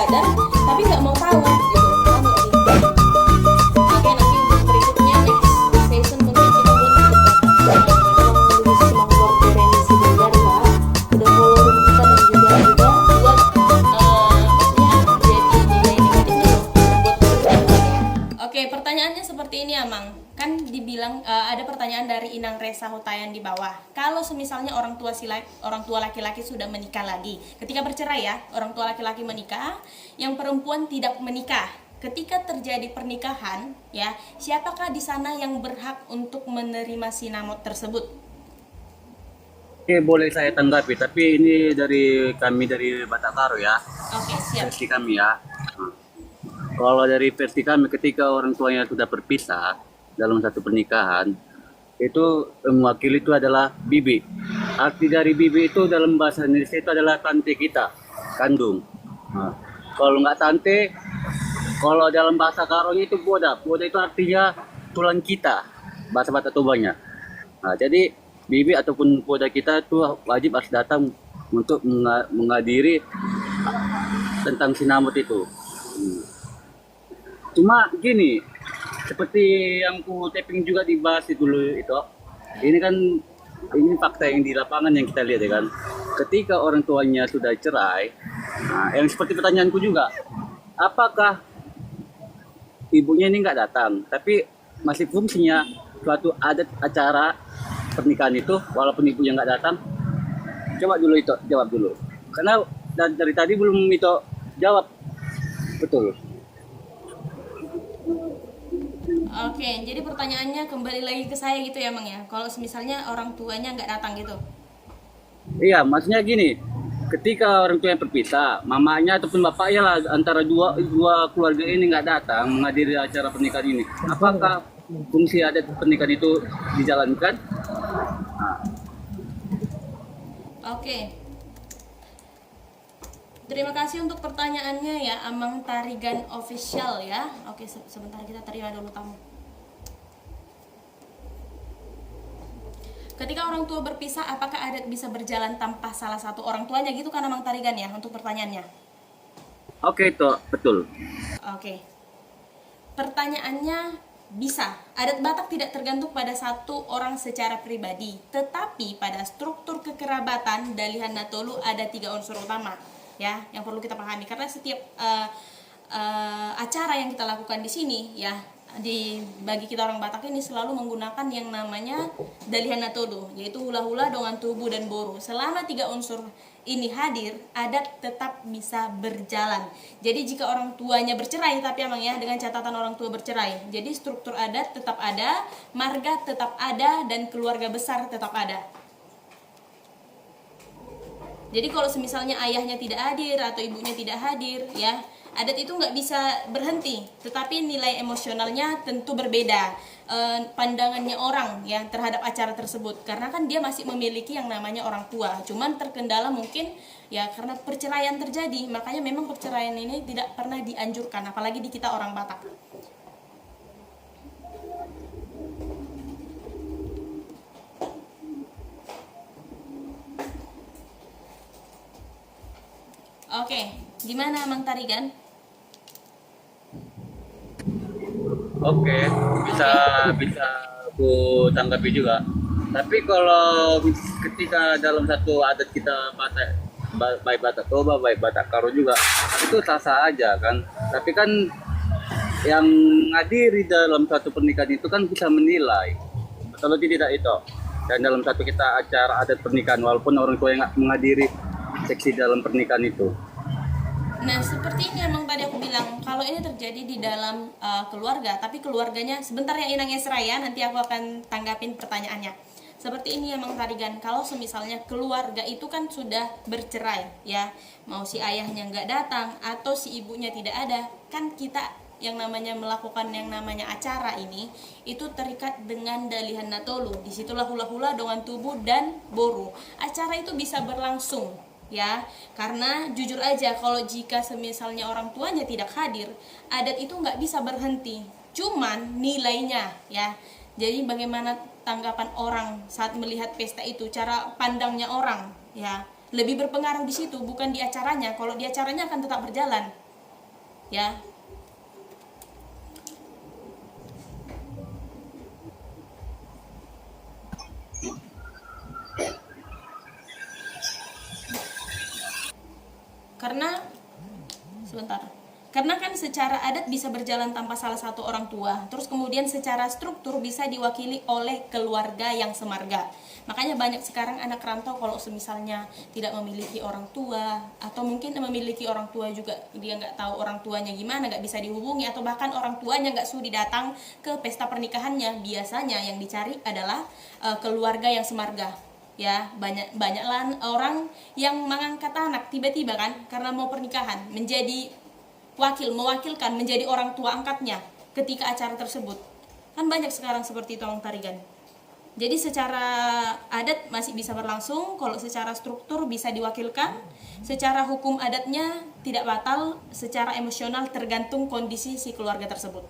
sadar tapi nggak mau tahu gitu. Paham nggak sih? Oke, nanti untuk berikutnya next session mungkin kita buat nulis kemampuan koherensi belajar ya. Udah follow kita dan juga buat maksudnya jadi nilai negatifnya loh buat kita. Oke, pertanyaannya seperti ini Amang. Kan dibilang ada pertanyaan dari Inang Resa Hutayan di bawah. Kalau semisalnya orang tua laki-laki sudah menikah lagi, ketika bercerai ya, orang tua laki-laki menikah, yang perempuan tidak menikah. Ketika terjadi pernikahan, ya, siapakah di sana yang berhak untuk menerima sinamot tersebut? Oke, boleh saya tanggapi, tapi ini dari kami dari Batak Karo ya, Oke, siap. versi kami ya. Kalau dari versi kami, ketika orang tuanya sudah berpisah dalam satu pernikahan, itu mewakili itu adalah bibi. Arti dari bibi itu dalam bahasa Indonesia itu adalah tante kita, kandung. Nah, kalau nggak tante, kalau dalam bahasa Karonya itu boda. Boda itu artinya tulang kita, bahasa Batak Tobanya. Nah, jadi bibi ataupun boda kita itu wajib harus datang untuk menghadiri tentang sinamot itu. Cuma gini, seperti yang ku tapping juga dibahas dulu itu, ini kan ini fakta yang di lapangan yang kita lihat ya kan. Ketika orang tuanya sudah cerai, nah, yang seperti pertanyaanku juga, apakah ibunya ini nggak datang, tapi masih fungsinya suatu adat acara pernikahan itu, walaupun ibunya nggak datang? Coba dulu itu, jawab dulu. Karena dari tadi belum itu jawab betul. Oke, jadi pertanyaannya kembali lagi ke saya gitu ya, Mang ya. Kalau misalnya orang tuanya nggak datang gitu. Iya, maksudnya gini, ketika orang tuanya berpisah, mamanya ataupun bapaknya lah antara dua keluarga ini nggak datang menghadiri acara pernikahan ini, apakah fungsi adat pernikahan itu dijalankan? Nah, Oke. Terima kasih untuk pertanyaannya ya, Amang Tarigan Official ya. Oke, sebentar kita terima dulu tamu. Ketika orang tua berpisah, apakah adat bisa berjalan tanpa salah satu orang tuanya gitu kan Amang Tarigan ya untuk pertanyaannya? oke itu betul. Oke. Pertanyaannya bisa. Adat Batak tidak tergantung pada satu orang secara pribadi, tetapi pada struktur kekerabatan Dalihan Natolu ada 3 unsur utama ya yang perlu kita pahami, karena setiap acara yang kita lakukan di sini ya bagi kita orang Batak ini selalu menggunakan yang namanya Dalihan Natolu, yaitu hula-hula, dongan tubuh, dan boru. Selama 3 unsur ini hadir, adat tetap bisa berjalan. Jadi jika orang tuanya bercerai, tapi emang ya dengan catatan orang tua bercerai, jadi struktur adat tetap ada, marga tetap ada, dan keluarga besar tetap ada. Jadi kalau misalnya ayahnya tidak hadir atau ibunya tidak hadir ya, adat itu nggak bisa berhenti, tetapi nilai emosionalnya tentu berbeda, pandangannya orang ya terhadap acara tersebut, karena kan dia masih memiliki yang namanya orang tua. Cuman terkendala mungkin ya karena perceraian terjadi, makanya memang perceraian ini tidak pernah dianjurkan, apalagi di kita orang Batak. Oke, gimana Mang Tarigan? Oke, bisa bisa aku tanggapi juga. Tapi kalau ketika dalam satu adat kita baik Batak Toba, baik Batak Karo juga, itu sah-sah aja kan. Tapi kan yang ngadiri dalam satu pernikahan itu kan bisa menilai betul atau tidak itu. Dan dalam satu kita acara adat pernikahan, walaupun orang tua yang nggak menghadiri seksi dalam pernikahan itu. Nah, seperti ini emang tadi aku bilang, kalau ini terjadi di dalam keluarga, tapi keluarganya sebentar ya Inang Esra ya, nanti aku akan tanggapin pertanyaannya. Seperti ini emang Tarigan, kalau misalnya keluarga itu kan sudah bercerai ya, mau si ayahnya nggak datang atau si ibunya tidak ada, kan kita yang namanya melakukan yang namanya acara ini itu terikat dengan Dalihan Natolu. Disitulah hula-hula, dongan tubuh, dan boru. Acara itu bisa berlangsung ya, karena jujur aja kalau jika semisalnya orang tuanya tidak hadir, adat itu nggak bisa berhenti, cuman nilainya ya. Jadi bagaimana tanggapan orang saat melihat pesta itu, cara pandangnya orang ya lebih berpengaruh di situ, bukan di acaranya. Kalau di acaranya akan tetap berjalan ya. Karena sebentar. Karena kan secara adat bisa berjalan tanpa salah satu orang tua. Terus kemudian secara struktur bisa diwakili oleh keluarga yang semarga. Makanya banyak sekarang anak rantau kalau misalnya tidak memiliki orang tua, atau mungkin memiliki orang tua juga dia nggak tahu orang tuanya gimana, nggak bisa dihubungi, atau bahkan orang tuanya nggak sudi datang ke pesta pernikahannya. Biasanya yang dicari adalah keluarga yang semarga. Ya, banyaklah orang yang mengangkat anak tiba-tiba kan karena mau pernikahan, menjadi mewakilkan menjadi orang tua angkatnya ketika acara tersebut. Kan banyak sekarang seperti itu Bang Tarigan. Jadi secara adat masih bisa berlangsung, kalau secara struktur bisa diwakilkan, secara hukum adatnya tidak batal, secara emosional tergantung kondisi si keluarga tersebut.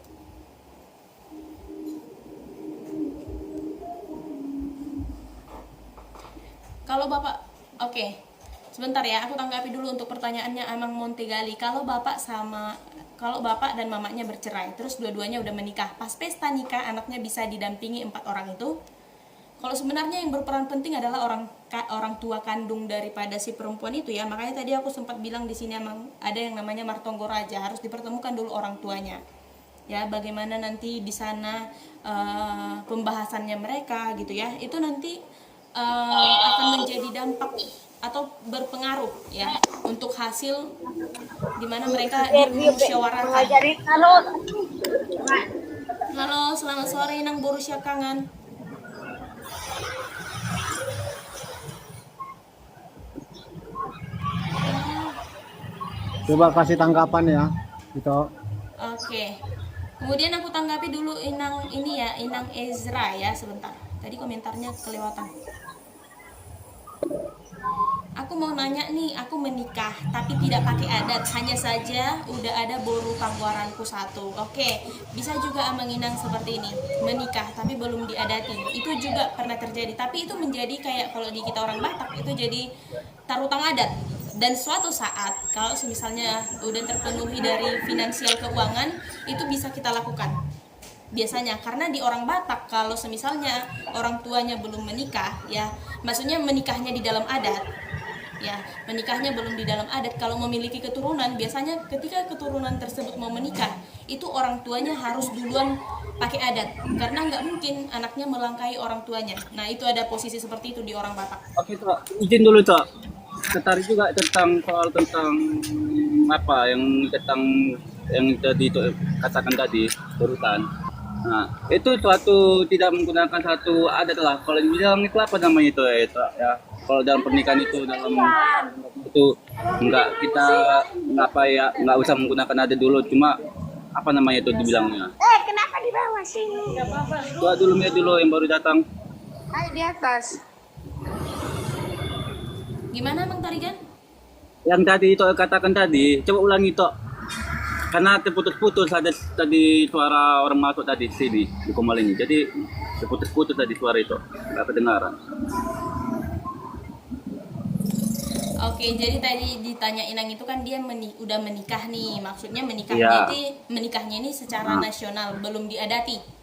Kalau Bapak, oke. Sebentar ya, aku tanggapi dulu untuk pertanyaannya Amang Montegali. Kalau Bapak dan mamanya bercerai, terus dua-duanya udah menikah, pas pesta nikah anaknya bisa didampingi 4 orang itu. Kalau sebenarnya yang berperan penting adalah orang tua kandung daripada si perempuan itu ya. Makanya tadi aku sempat bilang di sini emang ada yang namanya Martonggo Raja, harus dipertemukan dulu orang tuanya. Ya, bagaimana nanti di sana pembahasannya mereka gitu ya. Itu nanti akan menjadi dampak atau berpengaruh ya untuk hasil di mana mereka dimusyawarahkan. Halo, selamat sore Nang Borussia Kangen. Coba kasih tanggapan ya, gitu. Oke. Kemudian aku tanggapi dulu Inang Ezra ya, sebentar. Tadi komentarnya kelewatan. Aku mau nanya nih, aku menikah tapi tidak pakai adat, hanya saja udah ada boru pangwaranku 1. Oke, bisa juga Amang Inang seperti ini, menikah tapi belum diadati. Itu juga pernah terjadi, tapi itu menjadi kayak kalau di kita orang Batak itu jadi tarutang adat. Dan suatu saat kalau misalnya udah terpenuhi dari finansial keuangan, itu bisa kita lakukan. Biasanya karena di orang Batak kalau semisalnya orang tuanya belum menikah ya, maksudnya menikahnya di dalam adat ya, menikahnya belum di dalam adat, kalau memiliki keturunan biasanya ketika keturunan tersebut mau menikah itu orang tuanya harus duluan pakai adat, karena nggak mungkin anaknya melangkahi orang tuanya. Nah itu ada posisi seperti itu di orang Batak. Oke Tok, izin dulu Tok. Tertarik juga tentang apa yang tadi itu katakan tadi barusan. Nah, itu suatu tidak menggunakan satu adat lah. Kalau dibilang itu apa namanya itu ya. Kalau dalam pernikahan itu nggak usah menggunakan adat dulu, cuma apa namanya itu dibilangnya. Kenapa di bawah sini? Tua dulu yang baru datang. Ayo di atas. Gimana Bang Tarigan? Yang tadi itu katakan tadi, coba ulangi Tok. Karena terputus-putus ada tadi suara orang masuk tadi sini di Komal ini. Jadi terputus-putus tadi suara itu, nggak kedengaran. Oke, jadi tadi ditanya Inang itu kan dia udah menikah nih, maksudnya menikahnya ini secara nasional, belum diadati.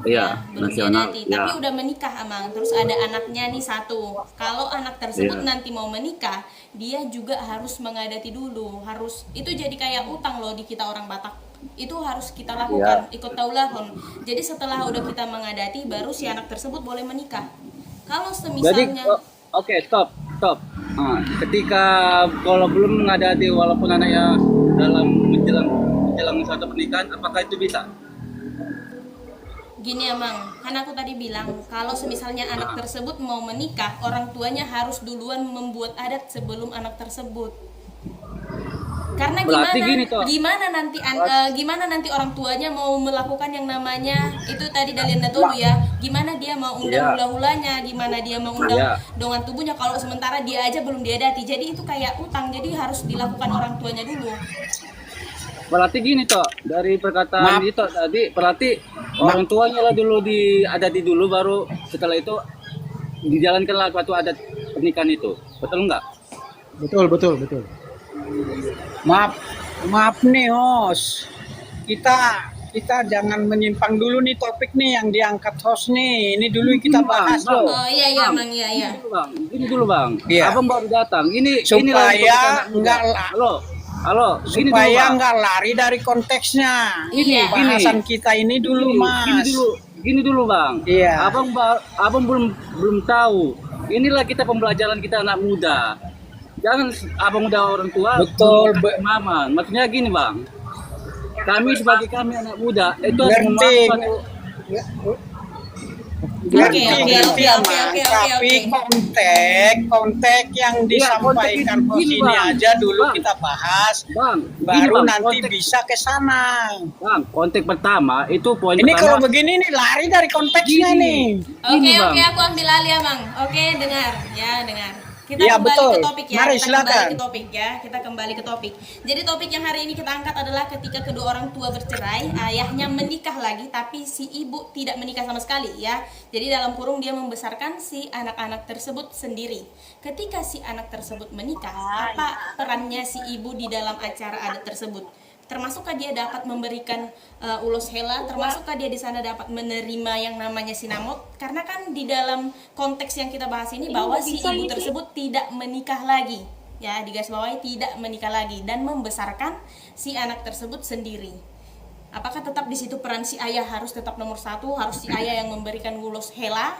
Iya, belum nasional. diadati, tapi udah menikah Amang. Terus ada anaknya nih 1. Kalau anak tersebut nanti mau menikah, dia juga harus mengadati dulu. Harus, itu jadi kayak utang loh di kita orang Batak. Itu harus kita lakukan, ikut taulahun. Jadi setelah udah kita mengadati, baru si anak tersebut boleh menikah. Kalau semisalnya Oke, stop. Ketika kalau belum mengadati walaupun anaknya dalam menjelang suatu pernikahan, apakah itu bisa? Gini Amang, kan aku tadi bilang kalau semisalnya anak tersebut mau menikah, orang tuanya harus duluan membuat adat sebelum anak tersebut. Karena gimana nanti orang tuanya mau melakukan yang namanya itu tadi Dalianda dulu ya, gimana dia mau undang hula-hulanya, gimana dia mau undang dongan tubuhnya kalau sementara dia aja belum diadati. Jadi itu kayak utang, jadi harus dilakukan orang tuanya dulu. Berarti gini Tok, dari perkataan itu tadi berarti orang tuanya lah dulu diadati dulu, baru setelah itu dijalankanlah suatu adat pernikahan itu. Betul nggak? Betul. Maaf, Maaf nih host, kita kita jangan menyimpang dulu nih topik nih yang diangkat host nih. Ini dulu kita bahas loh. Oh iya iya Mang, iya iya. Gini dulu bang, Iya. abang baru datang. Ini Supaya enggak halo, gini dulu supaya bang. enggak lari dari konteksnya. Iya. Bahasan kita ini dulu Mas. Gini dulu bang. Iya. Abang belum tahu. Inilah kita pembelajaran kita anak muda. Jangan abang udah orang tua. Betul, Maman. Maksudnya gini bang. Kami sebagai kami anak muda itu harus Ngerti. Oke, Ngerti, oke, Mas. oke. Tapi konteks yang disampaikan konteks host ini, ini Bang. aja dulu Bang. kita bahas. Bang, Baru gini, Bang, nanti konteks- bisa ke sana. Bang, konteks pertama itu poin Ini kalau pertama. begini nih lari dari konteksnya Gini. nih. Oke Gini, Bang. oke aku ambil alih ya Mang. Oke dengar ya dengar. Kita Iya, kembali betul. ke topik ya. Mari, Kita silakan. kembali ke topik ya. Kita kembali ke topik. Jadi topik yang hari ini kita angkat adalah ketika kedua orang tua bercerai, ayahnya menikah lagi tapi si ibu tidak menikah sama sekali ya. Jadi dalam kurung dia membesarkan si anak-anak tersebut sendiri. Ketika si anak tersebut menikah, apa perannya si ibu di dalam acara adat tersebut? Termasukkah dia dapat memberikan ulos hela, termasukkah dia di sana dapat menerima yang namanya sinamot? Karena kan di dalam konteks yang kita bahas ini bahwa si ibu tersebut tidak menikah lagi, ya digarisbawahi tidak menikah lagi dan membesarkan si anak tersebut sendiri. Apakah tetap di situ peran si ayah harus tetap nomor satu, harus si ayah yang memberikan ulos hela?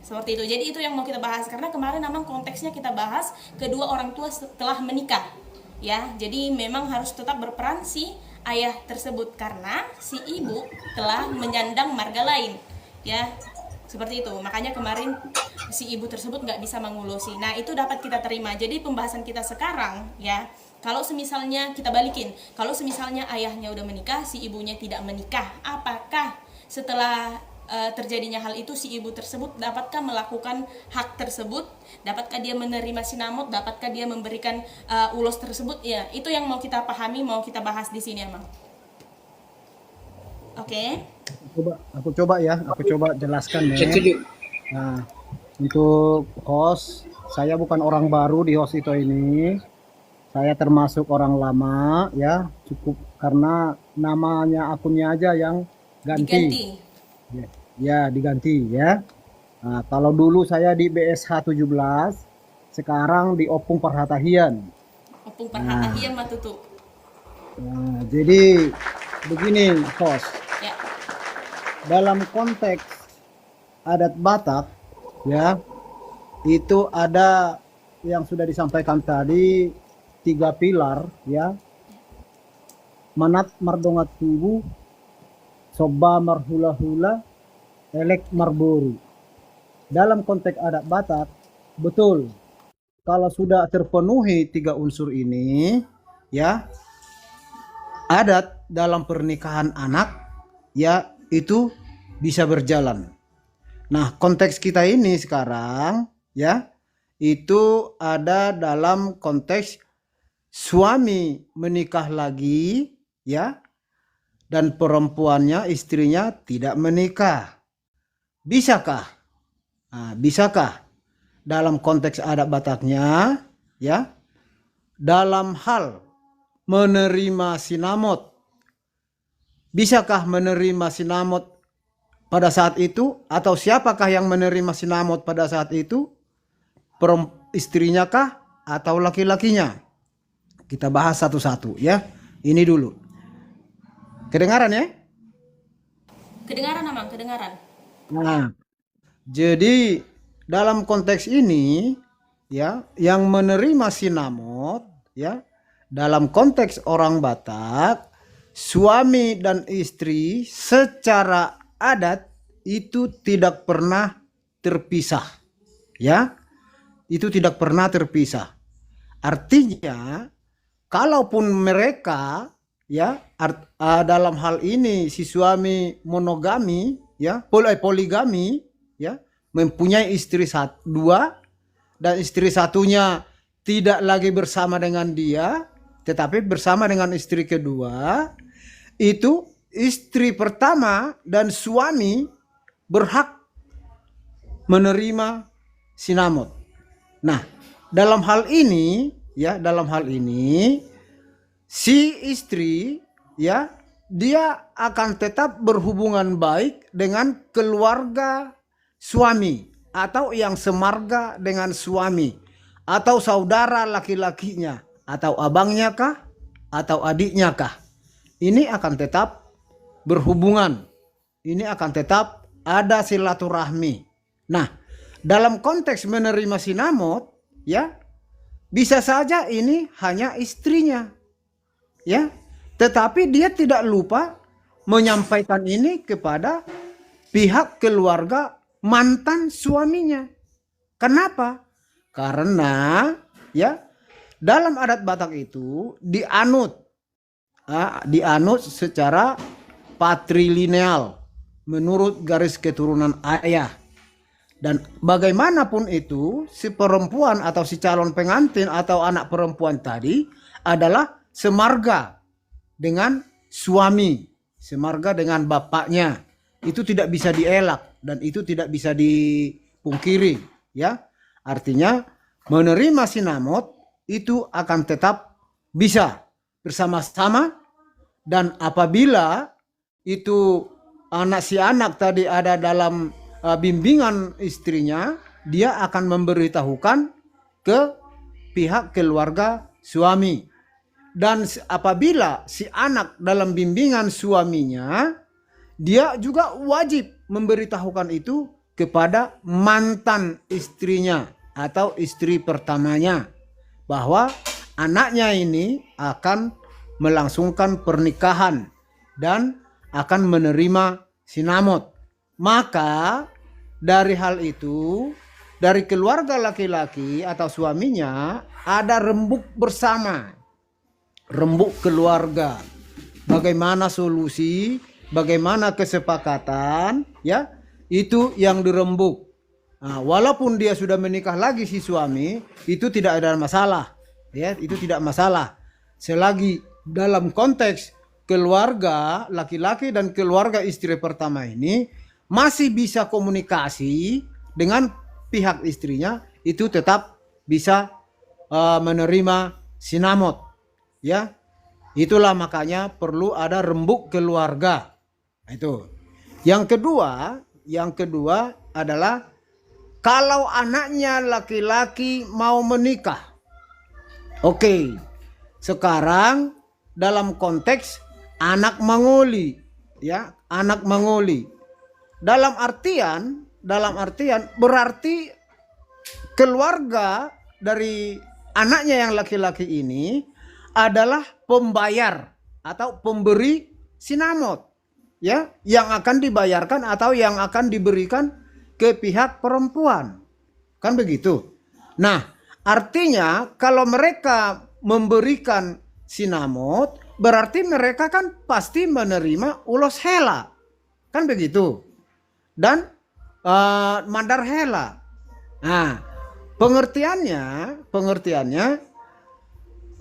Seperti itu. Jadi itu yang mau kita bahas karena kemarin memang konteksnya kita bahas kedua orang tua setelah menikah. Ya, jadi memang harus tetap berperan si ayah tersebut karena si ibu telah menyandang marga lain, ya seperti itu. Makanya kemarin si ibu tersebut nggak bisa mengulusi. Nah itu dapat kita terima. Jadi pembahasan kita sekarang, ya kalau semisalnya kita balikin, kalau semisalnya ayahnya udah menikah, si ibunya tidak menikah, apakah setelah terjadinya hal itu si ibu tersebut dapatkah melakukan hak tersebut, dapatkah dia menerima sinamot, dapatkah dia memberikan ulos tersebut, ya itu yang mau kita pahami, mau kita bahas di sini emang. Oke. Aku coba jelaskan ya. Setuju. Nah, untuk host, saya bukan orang baru di host itu ini. Saya termasuk orang lama ya, cukup karena namanya akunnya aja yang Diganti. Ya, diganti ya. Nah, kalau dulu saya di BSH 17, sekarang di Opung Perhatahian. Opung Perhatahian Matutu. Nah, jadi begini, host. Ya. Dalam konteks adat Batak ya, itu ada yang sudah disampaikan tadi 3 pilar ya. Manat mardongat tubuh, soba marhula-hula, elek marboru. Dalam konteks adat Batak, betul. Kalau sudah terpenuhi 3 unsur ini, ya, adat dalam pernikahan anak, ya, itu bisa berjalan. Nah, konteks kita ini sekarang, ya, itu ada dalam konteks suami menikah lagi, ya, dan perempuannya, istrinya tidak menikah. Bisakah? Nah, bisakah dalam konteks adat Bataknya, ya, dalam hal menerima sinamot, bisakah menerima sinamot pada saat itu, atau siapakah yang menerima sinamot pada saat itu? Istrinya kah atau laki-lakinya? Kita bahas satu-satu ya. Ini dulu. Kedengaran ya? Kedengaran Amang, kedengaran. Nah, jadi dalam konteks ini ya, yang menerima sinamot ya, dalam konteks orang Batak, suami dan istri secara adat itu tidak pernah terpisah. Ya. Itu tidak pernah terpisah. Artinya kalaupun mereka ya dalam hal ini si suami monogami ya, poligami ya, mempunyai istri dua dan istri satunya tidak lagi bersama dengan dia tetapi bersama dengan istri kedua, itu istri pertama dan suami berhak menerima sinamot. Nah, dalam hal ini ya, dalam hal ini si istri ya dia akan tetap berhubungan baik dengan keluarga suami atau yang semarga dengan suami atau saudara laki-lakinya atau abangnya kah atau adiknya kah. Ini akan tetap berhubungan. Ini akan tetap ada silaturahmi. Nah, dalam konteks menerima sinamot ya bisa saja ini hanya istrinya. Ya, tetapi dia tidak lupa menyampaikan ini kepada pihak keluarga mantan suaminya. Kenapa? Karena ya dalam adat Batak itu dianut secara patrilineal menurut garis keturunan ayah. Dan bagaimanapun itu si perempuan atau si calon pengantin atau anak perempuan tadi adalah semarga dengan suami, semarga dengan bapaknya. Itu tidak bisa dielak dan itu tidak bisa dipungkiri ya. Artinya menerima sinamot itu akan tetap bisa bersama-sama, dan apabila itu si anak tadi ada dalam bimbingan istrinya, dia akan memberitahukan ke pihak keluarga suami. Dan apabila si anak dalam bimbingan suaminya, dia juga wajib memberitahukan itu kepada mantan istrinya atau istri pertamanya, bahwa anaknya ini akan melangsungkan pernikahan dan akan menerima sinamot. Maka dari hal itu, dari keluarga laki-laki atau suaminya ada rembuk bersama, rembuk keluarga. Bagaimana solusi, bagaimana kesepakatan, ya itu yang dirembuk. Nah, walaupun dia sudah menikah lagi si suami, itu tidak ada masalah, ya itu tidak masalah. Selagi dalam konteks keluarga laki-laki dan keluarga istri pertama ini masih bisa komunikasi dengan pihak istrinya, itu tetap bisa menerima sinamot, ya. Itulah makanya perlu ada rembuk keluarga. Itu. Yang kedua adalah kalau anaknya laki-laki mau menikah. Oke. Sekarang dalam konteks anak mangoli, ya, anak mangoli. Dalam artian berarti keluarga dari anaknya yang laki-laki ini adalah pembayar atau pemberi sinamot, ya, yang akan dibayarkan atau yang akan diberikan ke pihak perempuan, kan begitu. Nah, artinya kalau mereka memberikan sinamot, berarti mereka kan pasti menerima ulos hela, kan begitu, dan mandar hela. Nah, pengertiannya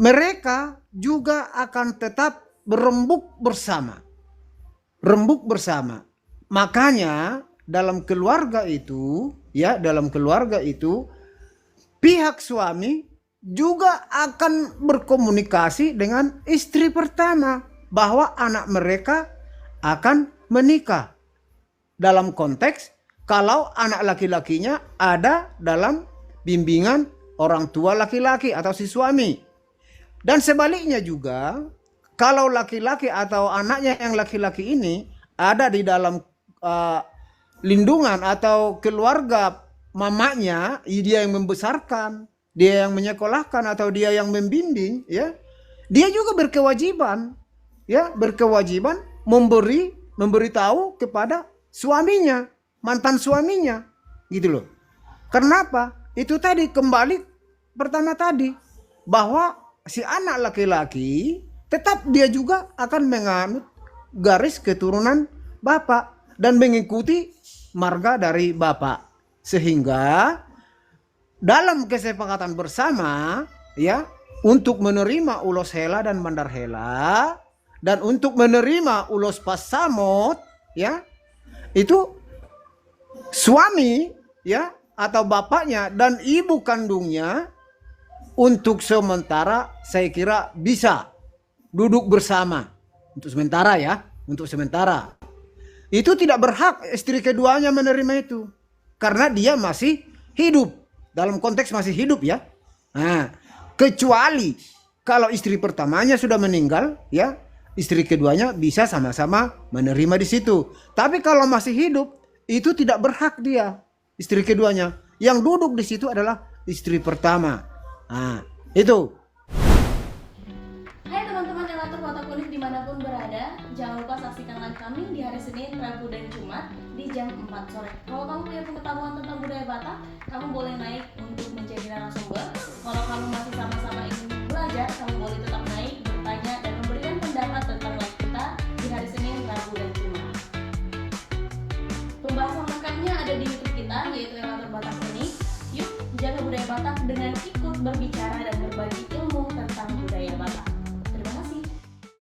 mereka juga akan tetap berembuk bersama. Rembuk bersama. Makanya dalam keluarga itu, ya, dalam keluarga itu pihak suami juga akan berkomunikasi dengan istri pertama bahwa anak mereka akan menikah. Dalam konteks kalau anak laki-lakinya ada dalam bimbingan orang tua laki-laki atau si suami. Dan sebaliknya juga, kalau laki-laki atau anaknya yang laki-laki ini ada di dalam lindungan atau keluarga mamanya, dia yang membesarkan, dia yang menyekolahkan atau dia yang membimbing, ya, dia juga berkewajiban, ya, berkewajiban memberitahu kepada suaminya, mantan suaminya, gitu loh. Kenapa? Itu tadi kembali pertama tadi bahwa si anak laki-laki tetap dia juga akan menganut garis keturunan bapak dan mengikuti marga dari bapak, sehingga dalam kesepakatan bersama, ya, untuk menerima ulos hela dan mandar hela dan untuk menerima ulos pasamot, ya, itu suami, ya, atau bapaknya dan ibu kandungnya untuk sementara saya kira bisa duduk bersama. Untuk sementara ya, untuk sementara. Itu tidak berhak istri keduanya menerima itu. Karena dia masih hidup. Dalam konteks masih hidup ya. Nah, kecuali kalau istri pertamanya sudah meninggal ya, istri keduanya bisa sama-sama menerima di situ. Tapi kalau masih hidup, itu tidak berhak dia, istri keduanya. Yang duduk di situ adalah istri pertama. Nah, itu. Hai teman-teman relator Watak Unik dimanapun berada, jangan lupa saksikan live kami di hari Senin, Rabu, dan Jumat di jam 4 sore. Kalau kamu punya pengetahuan tentang budaya Batak, kamu boleh naik untuk menjadi narasumber. Kalau kamu masih sama-sama ingin belajar, kamu boleh tetap naik, bertanya, dan memberikan pendapat tentang live kita di hari Senin, Rabu, dan Jumat. Pembahasan lengkapnya ada di YouTube kita, yaitu Relator Batak Unik. Yuk, jaga budaya Batak dengan ikut berbicara dan berbagi